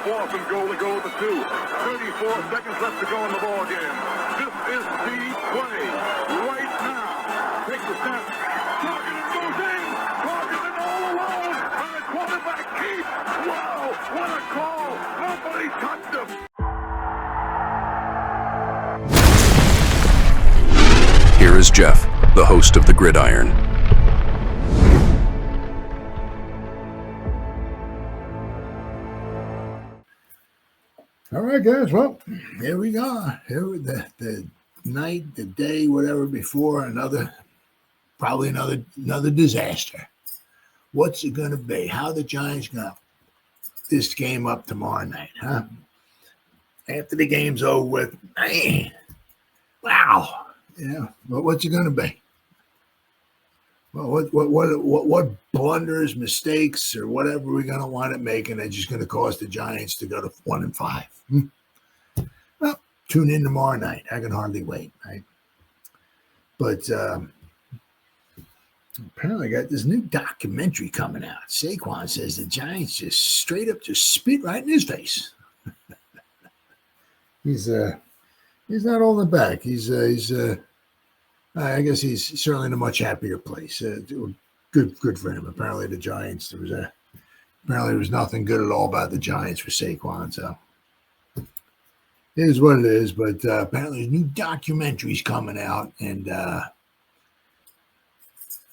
4th and goal to go with the 2. 34 seconds left to go in the ball game. This is the play right now. Takes the snap. Targeted goes in. Targeted all alone. And the quarterback keeps. Wow, what a call. Nobody touched him. Here is Jeff, the host of the Gridiron. All right, guys. Well, here we go. Here we the night, the day, whatever before probably another disaster. What's it going to be? How the Giants going to this game up tomorrow night, huh? After the game's over with, man, wow. Yeah, but what's it going to be? Well, what blunders, mistakes, or whatever we're going to wind up making are just going to cause the Giants to go to 1-5? Well, tune in tomorrow night. I can hardly wait, right? But apparently, I got this new documentary coming out. Saquon says the Giants just straight up just spit right in his face. He's not holding back. I guess he's certainly in a much happier place. Good for him. Apparently the Giants, there was nothing good at all about the Giants for Saquon. So it is what it is. But apparently a new documentary's coming out, and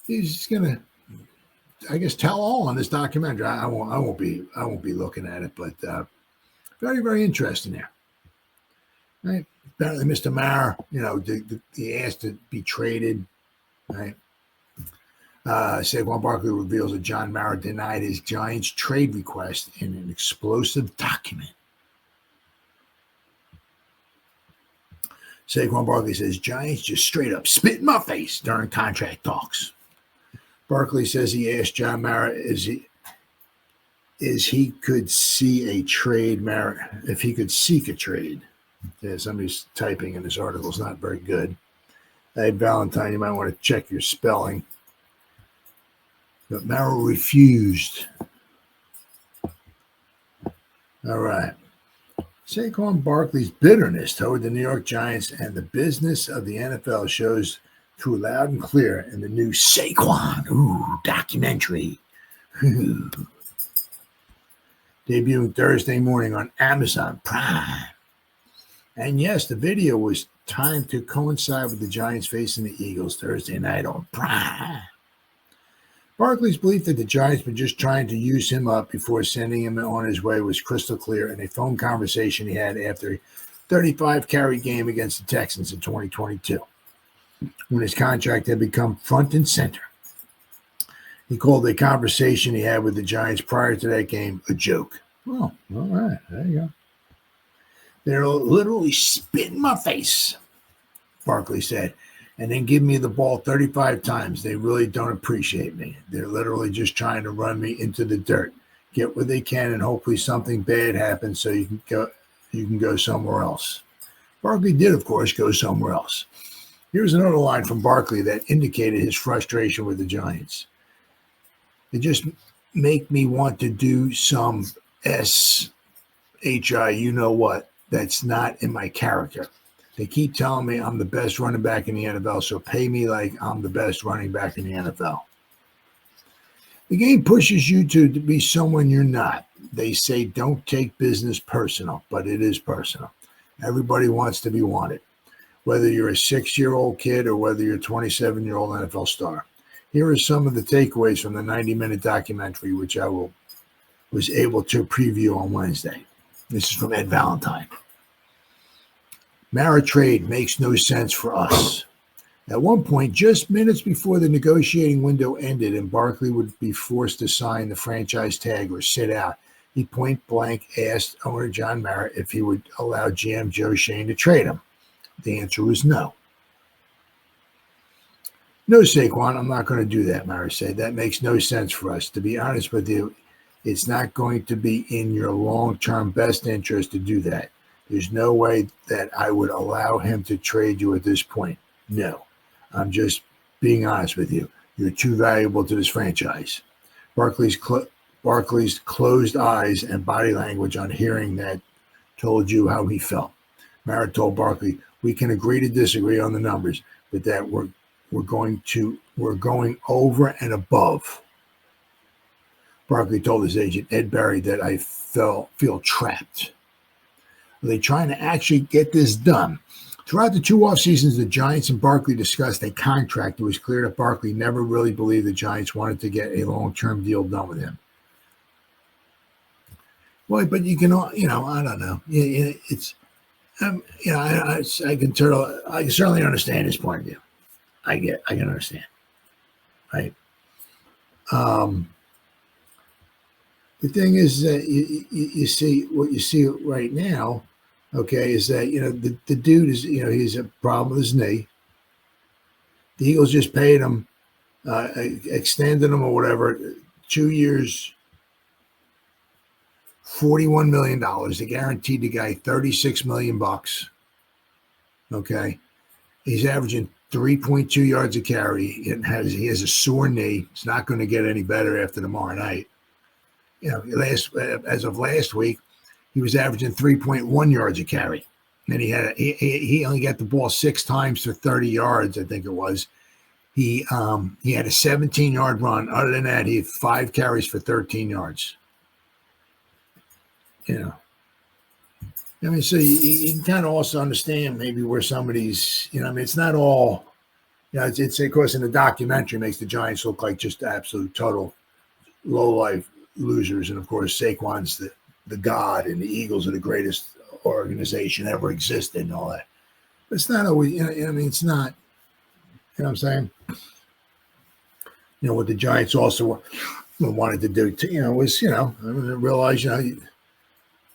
he's gonna, I guess, tell all on this documentary. I won't be looking at it, but very, very interesting there. Right. Apparently, Mr. Mara, he asked to be traded. Right. Saquon Barkley reveals that John Mara denied his Giants trade request in an explosive document. Saquon Barkley says Giants just straight up spit in my face during contract talks. Barkley says he asked John Mara if he could see a trade. Mara, if he could seek a trade. Yeah, somebody's typing in this article. It's not very good. Hey, Valentine, you might want to check your spelling. But Mara refused. All right. Saquon Barkley's bitterness toward the New York Giants and the business of the NFL shows through loud and clear in the new Saquon documentary. Debuting Thursday morning on Amazon Prime. And yes, the video was timed to coincide with the Giants facing the Eagles Thursday night on Prime. Barkley's belief that the Giants were just trying to use him up before sending him on his way was crystal clear in a phone conversation he had after a 35-carry game against the Texans in 2022, when his contract had become front and center. He called the conversation he had with the Giants prior to that game a joke. Oh, all right. There you go. They're literally spit in my face, Barkley said, and then give me the ball 35 times. They really don't appreciate me. They're literally just trying to run me into the dirt, get what they can, and hopefully something bad happens so you can go somewhere else. Barkley did, of course, go somewhere else. Here's another line from Barkley that indicated his frustration with the Giants. They just make me want to do some SHI, you know what. That's not in my character. They keep telling me I'm the best running back in the NFL, so pay me like I'm the best running back in the NFL. The game pushes you to be someone you're not. They say don't take business personal, but it is personal. Everybody wants to be wanted, whether you're a 6-year-old kid or whether you're a 27-year-old NFL star. Here are some of the takeaways from the 90-minute documentary, which I was able to preview on Wednesday. This is from Ed Valentine. Mara trade makes no sense for us. At one point, just minutes before the negotiating window ended and Barkley would be forced to sign the franchise tag or sit out, he point blank asked owner John Mara if he would allow GM Joe Schoen to trade him. The answer was no. No, Saquon, I'm not going to do that, Mara said. That makes no sense for us. To be honest with you, it's not going to be in your long-term best interest to do that. There's no way that I would allow him to trade you at this point. No, I'm just being honest with you. You're too valuable to this franchise. Barkley's Barkley's closed eyes and body language on hearing that told you how he felt. Mara told Barkley, "We can agree to disagree on the numbers, but that we're going over and above." Barkley told his agent, Ed Berry, that I feel trapped. Are they trying to actually get this done? Throughout the 2 off seasons, the Giants and Barkley discussed a contract. It was clear that Barkley never really believed the Giants wanted to get a long-term deal done with him. Well, but you can, I don't know. It's, I can certainly understand his point of view. I can understand, right? The thing is that you see what you see right now, okay, is that, the dude is, he's a problem with his knee. The Eagles just paid him, extended him or whatever, 2 years, $41 million. They guaranteed the guy $36 million. Okay. He's averaging 3.2 yards a carry. He has a sore knee. It's not going to get any better after tomorrow night. As of last week, he was averaging 3.1 yards a carry. And he only got the ball 6 times for 30 yards, I think it was. He had a 17-yard run. Other than that, he had 5 carries for 13 yards. So you can kind of also understand maybe where somebody's, it's not all, it's of course in the documentary makes the Giants look like just absolute total low-life losers. And of course, Saquon's the god, and the Eagles are the greatest organization ever existed and all that. But it's not always, it's not, what I'm saying? What the Giants also wanted to do, was, realize,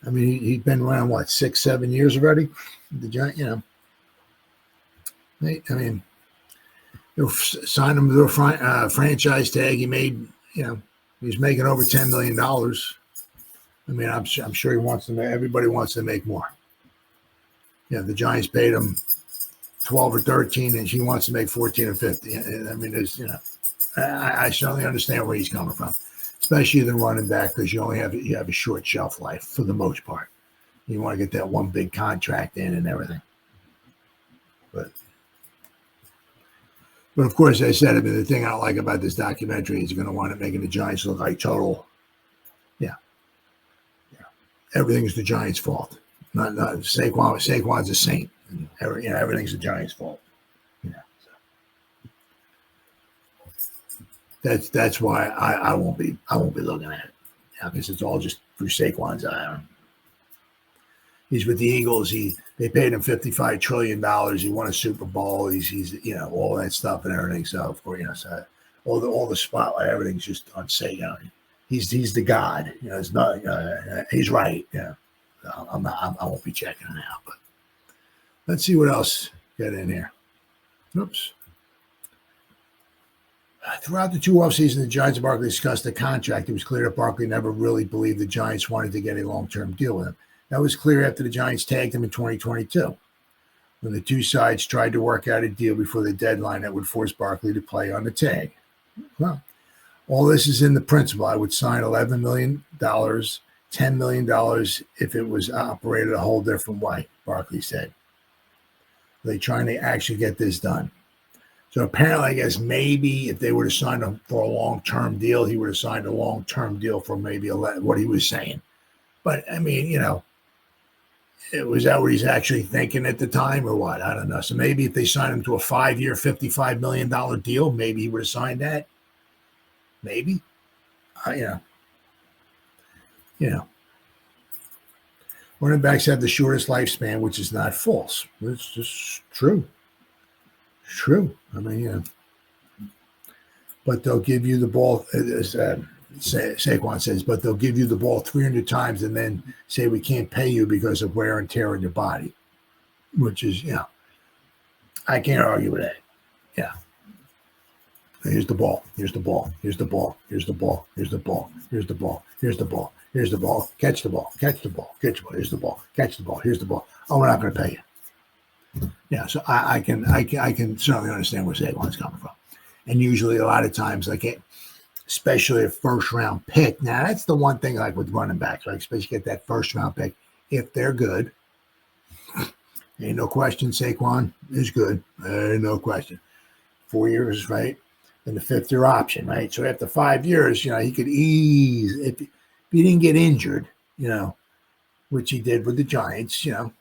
he'd been around, 6-7 years already? The Giant, signed him to a franchise tag. He made, he's making over $10 million. I'm sure he wants to. Everybody wants to make more. The Giants paid him 12 or 13, and he wants to make 14 or 15. There's, I certainly understand where he's coming from, especially the running back, because you have a short shelf life for the most part. You want to get that one big contract in and everything. But of course, I said, the thing I don't like about this documentary is going to wind up making the Giants look like total. Everything's the Giants' fault. Not Saquon. Saquon's a saint. And everything's the Giants' fault. That's why I won't be looking at it. Because it's all just through Saquon's eye. He's with the Eagles. They paid him $55 trillion. He won a Super Bowl. He's all that stuff and everything. So of course, so all the spotlight, everything's just on Saquon. He's the god. It's not. He's right. I won't be checking it out. But let's see what else got in here. Oops. Throughout the 2 off seasons, the Giants and Barkley discussed the contract. It was clear that Barkley never really believed the Giants wanted to get a long-term deal with him. That was clear after the Giants tagged him in 2022, when the two sides tried to work out a deal before the deadline that would force Barkley to play on the tag. Well, all this is in the principle. I would sign $11 million, $10 million if it was operated a whole different way, Barkley said. They're trying to actually get this done. So apparently, I guess maybe if they would have signed him for a long-term deal, he would have signed a long-term deal for maybe what he was saying. But, was that what he's actually thinking at the time or what? I don't know. So maybe if they signed him to a 5-year, $55 million deal, maybe he would have signed that. Maybe. Running backs have the shortest lifespan, which is not false. It's just true. It's true. But they'll give you the ball, as Saquon says, but they'll give you the ball 300 times and then say we can't pay you because of wear and tear in your body, which is, I can't argue with that. Yeah. Here's the ball. Here's the ball. Here's the ball. Here's the ball. Here's the ball. Here's the ball. Here's the ball. Here's the ball. Catch the ball. Catch the ball. Catch the ball. Here's the ball. Catch the ball. Here's the ball. Oh, we're not going to pay you. Yeah, so I can certainly understand where Saquon's coming from. And usually a lot of times, especially a first-round pick. Now, that's the one thing like with running backs, right? Especially get that first-round pick. If they're good, ain't no question Saquon is good. Ain't no question. 4 years, right? And the fifth-year option, right? So after 5 years, he could ease, if he didn't get injured, which he did with the Giants, it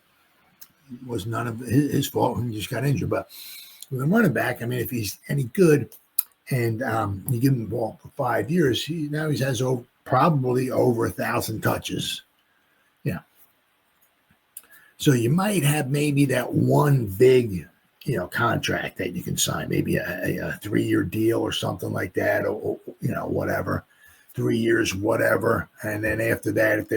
was none of his fault. He just got injured. But with a running back, if he's any good and you give him the ball for 5 years, he has probably over 1,000 touches. Yeah. So you might have maybe that one big, contract that you can sign, maybe a 3-year deal or something like that, or whatever, 3 years, whatever. And then after that, if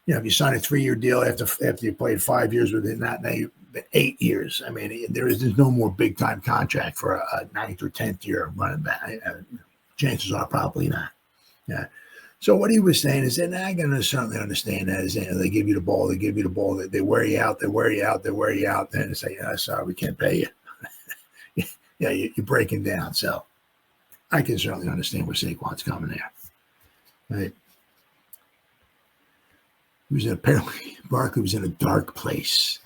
you sign a 3-year deal after you played 5 years with it, not 8 years. There's no more big time contract for a 9th or 10th year running back. Chances are probably not. Yeah. So what he was saying is that I can certainly understand that. Is they give you the ball, they wear you out, then they say, sorry, we can't pay you. Yeah, you're breaking down. So I can certainly understand where Saquon's coming there. Right. Apparently Barkley was in a dark place.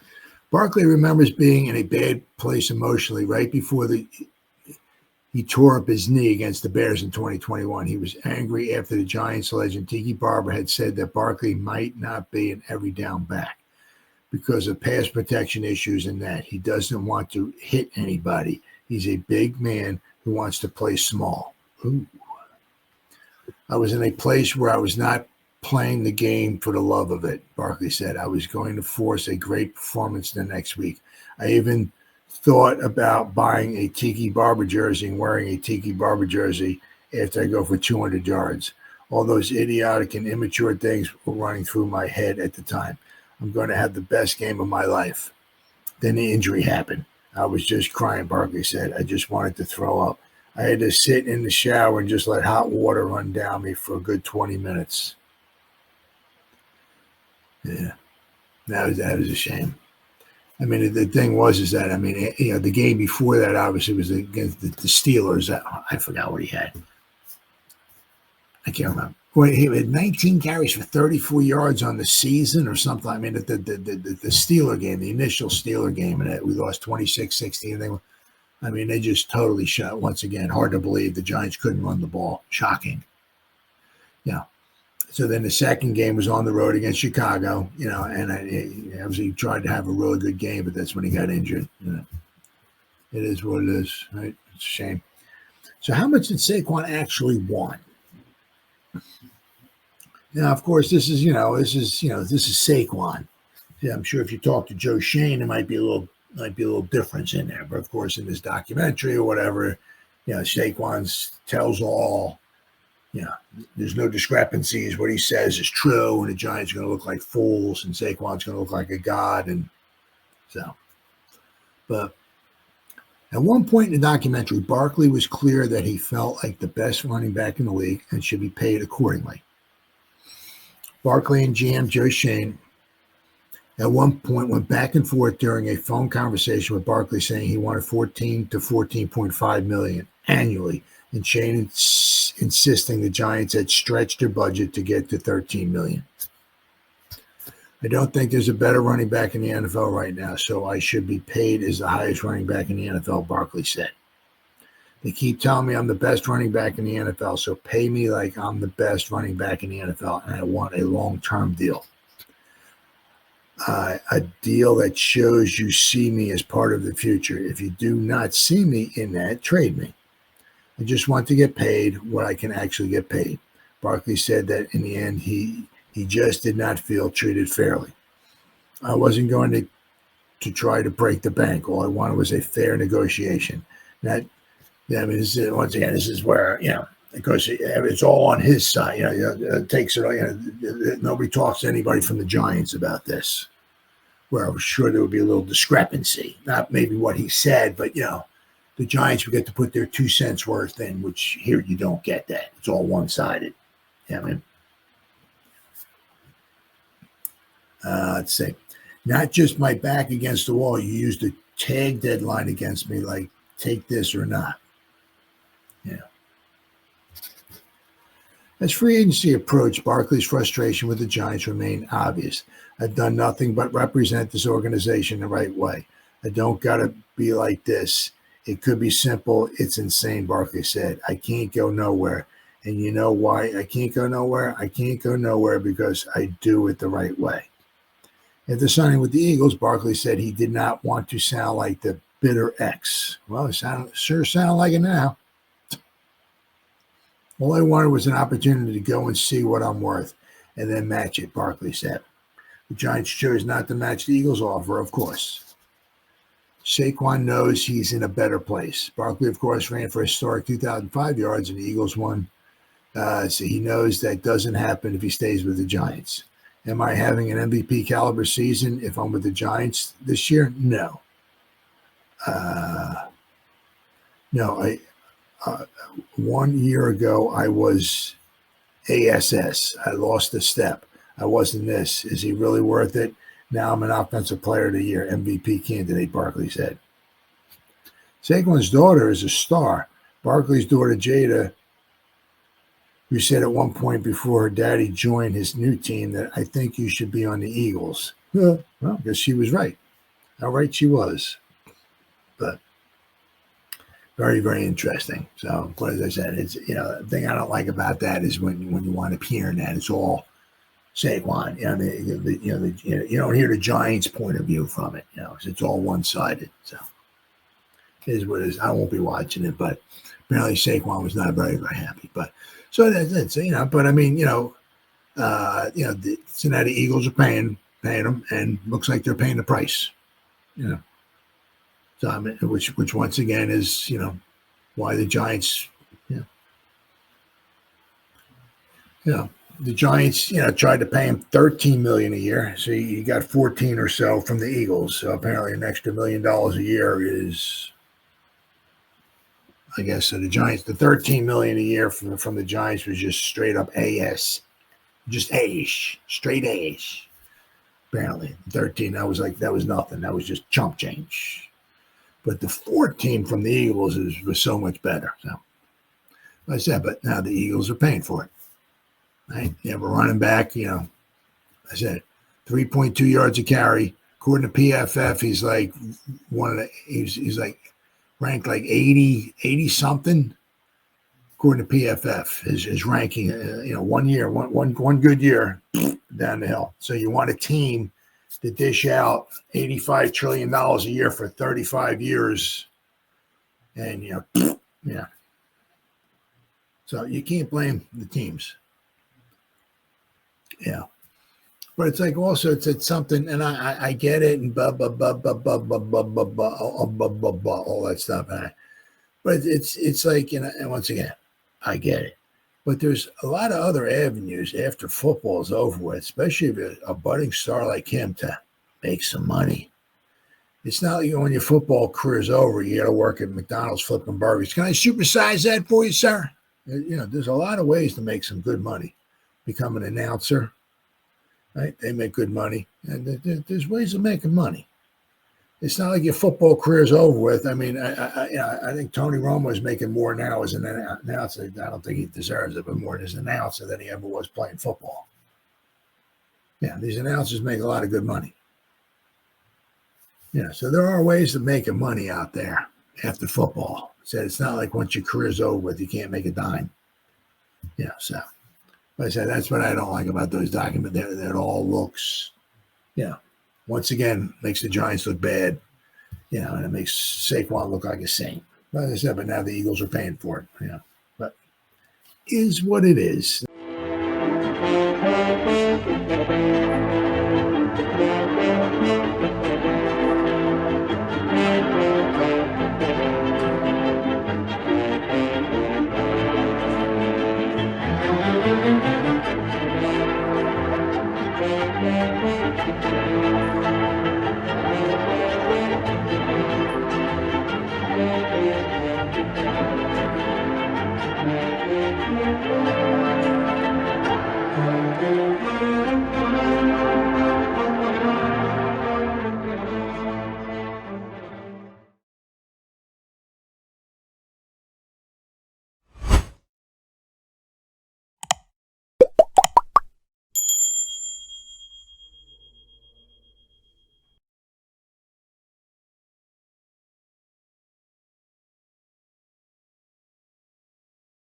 Barkley remembers being in a bad place emotionally right before he tore up his knee against the Bears in 2021. He was angry after the Giants legend Tiki Barber had said that Barkley might not be an every down back because of pass protection issues and that he doesn't want to hit anybody. He's a big man who wants to play small. Ooh. I was in a place where I was not playing the game for the love of it, Barkley said. I was going to force a great performance the next week. I even thought about buying a Tiki Barber jersey and wearing a Tiki Barber jersey after I go for 200 yards. All those idiotic and immature things were running through my head at the time. I'm going to have the best game of my life. Then the injury happened. I was just crying, Barkley said. I just wanted to throw up. I had to sit in the shower and just let hot water run down me for a good 20 minutes. Yeah, that was a shame. The thing was that the game before that obviously was against the Steelers. I forgot what he had. I can't remember. Well, he had 19 carries for 34 yards on the season or something. The Steeler game, the initial Steeler game, and we lost 26-16. They just totally shut. Once again, hard to believe the Giants couldn't run the ball. Shocking. Yeah. So then the second game was on the road against Chicago, and he tried to have a really good game, but that's when he got injured. It is what it is, right? It's a shame. So how much did Saquon actually want? Now, of course, this is Saquon. Yeah, I'm sure if you talk to Joe Shane, there might be a little difference in there. But of course, in this documentary or whatever, Saquon tells all. There's no discrepancies. What he says is true, and the Giants are going to look like fools, and Saquon's going to look like a god. And so, but at one point in the documentary, Barkley was clear that he felt like the best running back in the league and should be paid accordingly. Barkley and GM Joe Shane at one point went back and forth during a phone conversation with Barkley saying he wanted $14 to $14.5 million annually, and Shane insisting the Giants had stretched their budget to get to $13 million. I don't think there's a better running back in the NFL right now, so I should be paid as the highest running back in the NFL, Barkley said. They keep telling me I'm the best running back in the NFL, so pay me like I'm the best running back in the NFL, and I want a long-term deal. A deal that shows you see me as part of the future. If you do not see me in that, trade me. I just want to get paid what I can actually get paid. Barkley said that in the end, he just did not feel treated fairly. I wasn't going to try to break the bank. All I wanted was a fair negotiation. Once again, this is where, because it's all on his side. It takes it. Nobody talks to anybody from the Giants about this. Where I was sure there would be a little discrepancy. Not maybe what he said, but the Giants would get to put their 2 cents worth in, which here you don't get that. It's all one-sided. Let's see. Not just my back against the wall. You used a tag deadline against me, like take this or not. As free agency approached, Barkley's frustration with the Giants remained obvious. I've done nothing but represent this organization the right way. I don't got to be like this. It could be simple. It's insane, Barkley said. I can't go nowhere. And you know why I can't go nowhere? I can't go nowhere because I do it the right way. After signing with the Eagles, Barkley said he did not want to sound like the bitter ex. Well, it sure sounded like it now. All I wanted was an opportunity to go and see what I'm worth and then match it, Barkley said. The Giants chose not to match the Eagles' offer, of course. Saquon knows he's in a better place. Barkley, of course, ran for a historic 2,005 yards, and the Eagles won. So he knows that doesn't happen if he stays with the Giants. Am I having an MVP caliber season if I'm with the Giants this year? No. No, 1 year ago, I was ASS. I lost a step. I wasn't this. Is he really worth it? Now I'm an Offensive Player of the Year, MVP candidate, Barkley said. Saquon's daughter is a star. Barkley's daughter, Jada, who said at one point before her daddy joined his new team that I think you should be on the Eagles. Well, I guess she was right. How right she was. But very, very interesting. So, but as I said, it's, the thing I don't like about that is when you wind up hearing that it's all Saquon. You don't hear the Giants' point of view from it. It's all one-sided. So, it is what it is. I won't be watching it, but apparently Saquon was not very, very happy. But so that's it. So, but I mean, the Cincinnati Eagles are paying them, and looks like they're paying the price. So I mean, which once again is why the Giants, the Giants tried to pay him $13 million a year, so you got 14 or so from the Eagles. So apparently, an extra $1 million a year is, I guess, so the Giants. The $13 million a year from the Giants was just straight up AS, just A's, straight A's. Apparently, 13 that was nothing. That was just chump change. But the 14 from the Eagles was so much better. So, like I said, but now the Eagles are paying for it. Right? You have a running back, I said 3.2 yards a carry. According to PFF, he's like he's like ranked like 80 something. According to PFF, his ranking, 1 year, one good year down the hill. So you want a team to dish out $85 trillion a year for 35 years. And, yeah. So you can't blame the teams. Yeah. But it's like also it's something, and I get it, and all that stuff. But it's like, and once again, I get it. But there's a lot of other avenues after football is over with, especially if you're a budding star like him, to make some money. It's not like when your football career is over, you got to work at McDonald's flipping burgers. Can I supersize that for you, sir? There's a lot of ways to make some good money. Become an announcer, right? They make good money. And there's ways of making money. It's not like your football career is over with. I mean, I think Tony Romo is making more now as an announcer. I don't think he deserves it, but more as an announcer than he ever was playing football. Yeah, these announcers make a lot of good money. Yeah, so there are ways of making money out there after football. So it's not like once your career is over with, you can't make a dime. Yeah, so like I said, that's what I don't like about those documents. That all looks, once again, makes the Giants look bad, and it makes Saquon look like a saint. Like I said, but now the Eagles are paying for it, But is what it is.